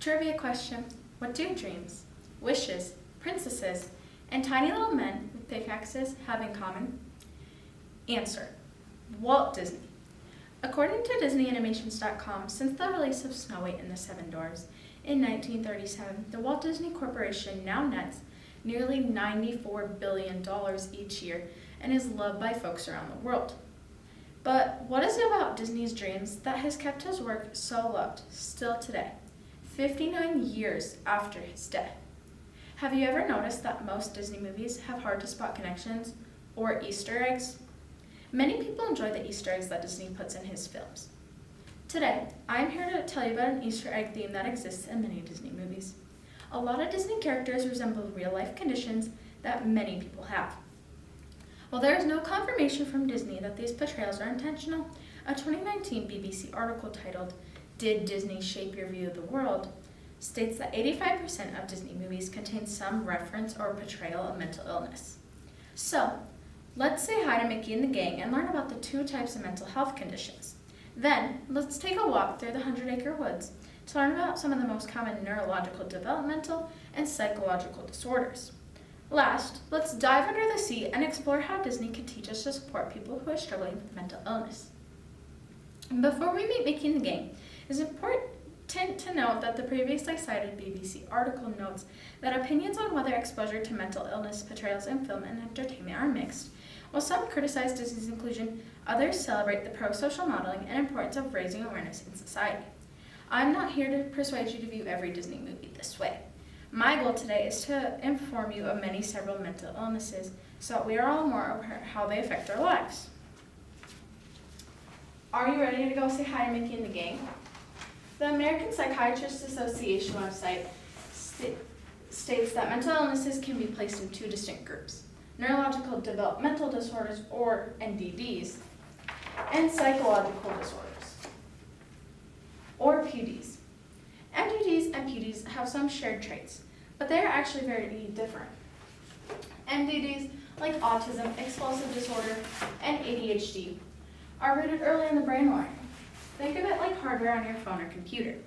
Trivia question. What do dreams, wishes, princesses, and tiny little men with pickaxes have in common? Answer. Walt Disney. According to DisneyAnimations.com, since the release of Snow White and the Seven Dwarfs in 1937, the Walt Disney Corporation now nets nearly $94 billion each year and is loved by folks around the world. But what is it about Disney's dreams that has kept his work so loved still today, 59 years after his death? Have you ever noticed that most Disney movies have hard-to-spot connections or Easter eggs? Many people enjoy the Easter eggs that Disney puts in his films. Today, I'm here to tell you about an Easter egg theme that exists in many Disney movies. A lot of Disney characters resemble real-life conditions that many people have. While there is no confirmation from Disney that these portrayals are intentional, a 2019 BBC article titled, "Did Disney Shape Your View of the World?" states that 85% of Disney movies contain some reference or portrayal of mental illness. So, let's say hi to Mickey and the gang and learn about the two types of mental health conditions. Then, let's take a walk through the 100-acre woods to learn about some of the most common neurological, developmental, and psychological disorders. Last, let's dive under the sea and explore how Disney can teach us to support people who are struggling with mental illness. And before we meet Mickey and the gang, it's important to note that the previously cited BBC article notes that opinions on whether exposure to mental illness portrayals in film and entertainment are mixed. While some criticize Disney's inclusion, others celebrate the pro-social modeling and importance of raising awareness in society. I'm not here to persuade you to view every Disney movie this way. My goal today is to inform you of several mental illnesses so that we are all more aware of how they affect our lives. Are you ready to go say hi to Mickey and the gang? The American Psychiatrists Association website states that mental illnesses can be placed in two distinct groups: neurological developmental disorders, or NDDs, and psychological disorders, or PDs. NDDs and PDs have some shared traits, but they are actually very different. NDDs, like autism, explosive disorder, and ADHD, are rooted early in the brain wiring. Think of it like hardware on your phone or computer.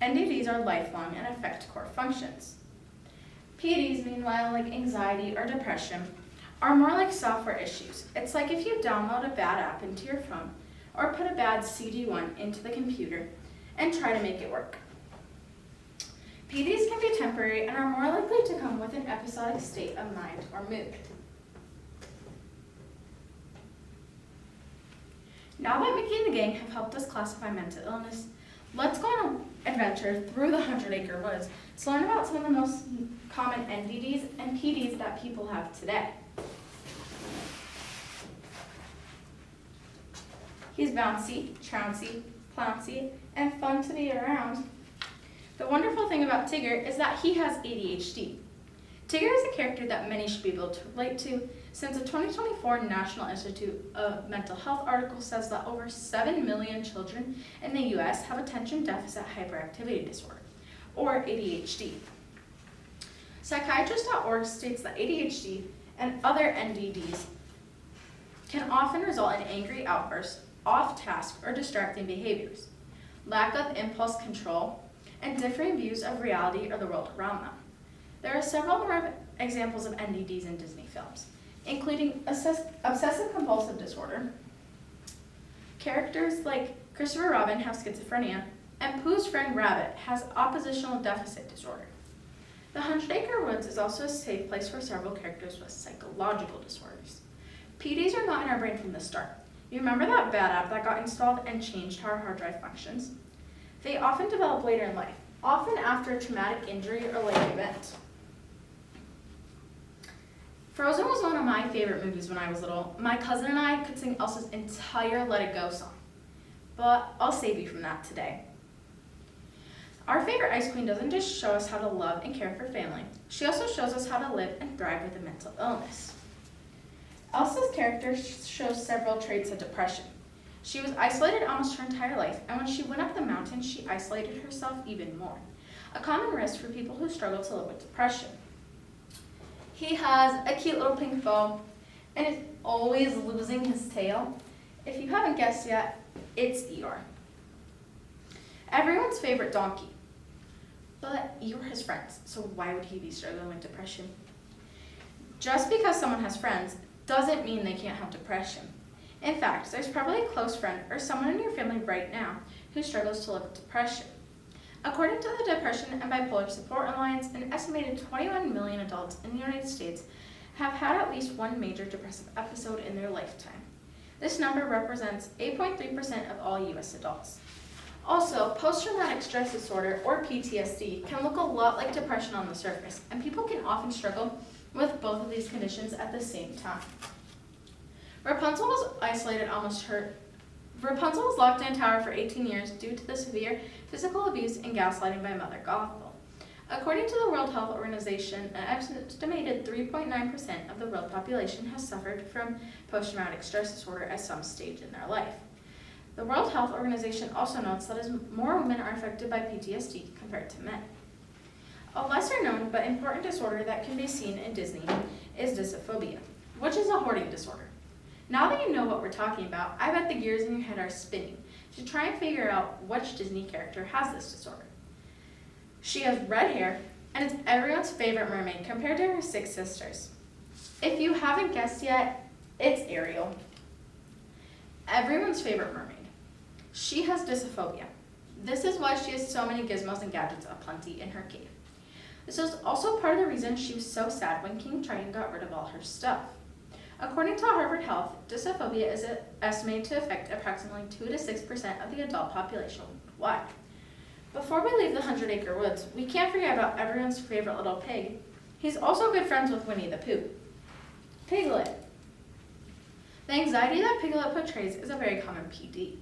NDDs are lifelong and affect core functions. PDs, meanwhile, like anxiety or depression, are more like software issues. It's like if you download a bad app into your phone or put a bad CD-ROM into the computer and try to make it work. PDs can be temporary and are more likely to come with an episodic state of mind or mood. Now that Mickey and the gang have helped us classify mental illness, let's go on an adventure through the 100-acre woods to learn about some of the most common NDDs and PDs that people have today. He's bouncy, trouncy, flouncy, and fun to be around. The wonderful thing about Tigger is that he has ADHD. Tigger is a character that many should be able to relate to, since a 2024 National Institute of Mental Health article says that over 7 million children in the U.S. have attention deficit hyperactivity disorder, or ADHD. Psychiatrist.org states that ADHD and other NDDs can often result in angry outbursts, off-task or distracting behaviors, lack of impulse control, and differing views of reality or the world around them. There are several more examples of NDDs in Disney films, including obsessive-compulsive disorder. Characters like Christopher Robin have schizophrenia, and Pooh's friend Rabbit has oppositional deficit disorder. The 100-Acre Woods is also a safe place for several characters with psychological disorders. PDs are not in our brain from the start. You remember that bad app that got installed and changed how our hard drive functions? They often develop later in life, often after a traumatic injury or life event. Frozen was one of my favorite movies when I was little. My cousin and I could sing Elsa's entire Let It Go song, but I'll save you from that today. Our favorite ice queen doesn't just show us how to love and care for family, she also shows us how to live and thrive with a mental illness. Elsa's character shows several traits of depression. She was isolated almost her entire life, and when she went up the mountain, she isolated herself even more, a common risk for people who struggle to live with depression. He has a cute little pink bow and is always losing his tail. If you haven't guessed yet, it's Eeyore. everyone's favorite donkey. But you're his friends, so why would he be struggling with depression? Just because someone has friends doesn't mean they can't have depression. In fact, there's probably a close friend or someone in your family right now who struggles to live with depression. According to the Depression and Bipolar Support Alliance, an estimated 21 million adults in the United States have had at least one major depressive episode in their lifetime. This number represents 8.3% of all U.S. adults. Also, post-traumatic stress disorder, or PTSD, can look a lot like depression on the surface, and people can often struggle with both of these conditions at the same time. Rapunzel was locked in a tower for 18 years due to the severe physical abuse and gaslighting by Mother Gothel. According to the World Health Organization, an estimated 3.9% of the world population has suffered from post-traumatic stress disorder at some stage in their life. The World Health Organization also notes that as more women are affected by PTSD compared to men. A lesser known but important disorder that can be seen in Disney is dysophobia, which is a hoarding disorder. Now that you know what we're talking about, I bet the gears in your head are spinning to try and figure out which Disney character has this disorder. She has red hair and is everyone's favorite mermaid compared to her 6 sisters. If you haven't guessed yet, it's Ariel, everyone's favorite mermaid. She has dysophobia. This is why she has so many gizmos and gadgets aplenty in her cave. This is also part of the reason she was so sad when King Triton got rid of all her stuff. According to Harvard Health, dysophobia is estimated to affect approximately 2 to 6% of the adult population worldwide. Before we leave the 100-Acre Woods, we can't forget about everyone's favorite little pig. He's also good friends with Winnie the Pooh. Piglet. The anxiety that Piglet portrays is a very common PD.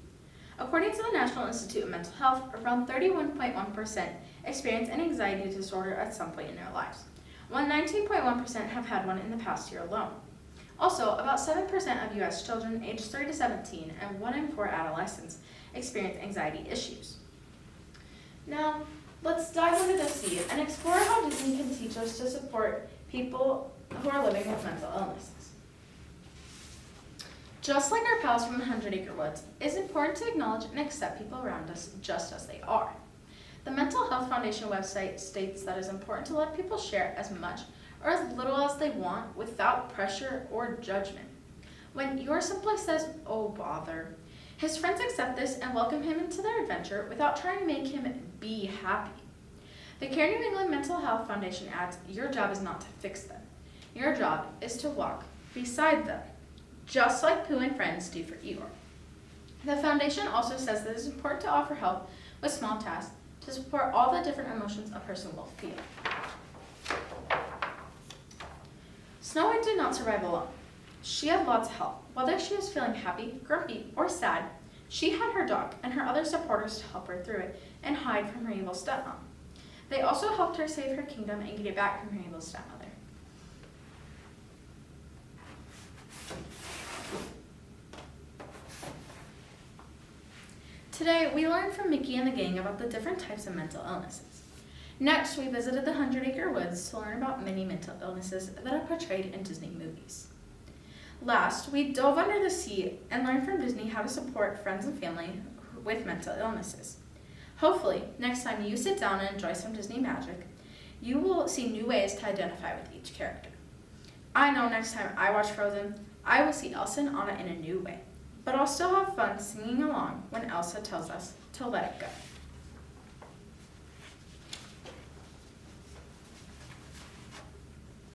According to the National Institute of Mental Health, around 31.1% experience an anxiety disorder at some point in their lives, while 19.1% have had one in the past year alone. Also, about 7% of U.S. children aged 3 to 17 and 1 in 4 adolescents experience anxiety issues. Now, let's dive into the sea and explore how Disney can teach us to support people who are living with mental illnesses. Just like our pals from the 100-Acre Woods, it's important to acknowledge and accept people around us just as they are. The Mental Health Foundation website states that it's important to let people share as much or as little as they want without pressure or judgment. When yours simply says, "Oh bother," his friends accept this and welcome him into their adventure without trying to make him be happy. The Care New England Mental Health Foundation adds, your job is not to fix them. Your job is to walk beside them, just like Pooh and friends do for Eeyore. The foundation also says that it is important to offer help with small tasks to support all the different emotions a person will feel. Snow White did not survive alone. She had lots of help. Whether she was feeling happy, grumpy, or sad, she had her dog and her other supporters to help her through it and hide from her evil stepmom. They also helped her save her kingdom and get it back from her evil stepmother. Today, we learned from Mickey and the gang about the different types of mental illnesses. Next, we visited the 100-Acre Woods to learn about many mental illnesses that are portrayed in Disney movies. Last, we dove under the sea and learned from Disney how to support friends and family with mental illnesses. Hopefully, next time you sit down and enjoy some Disney magic, you will see new ways to identify with each character. I know next time I watch Frozen, I will see Elsa and Anna in a new way, but I'll still have fun singing along when Elsa tells us to let it go.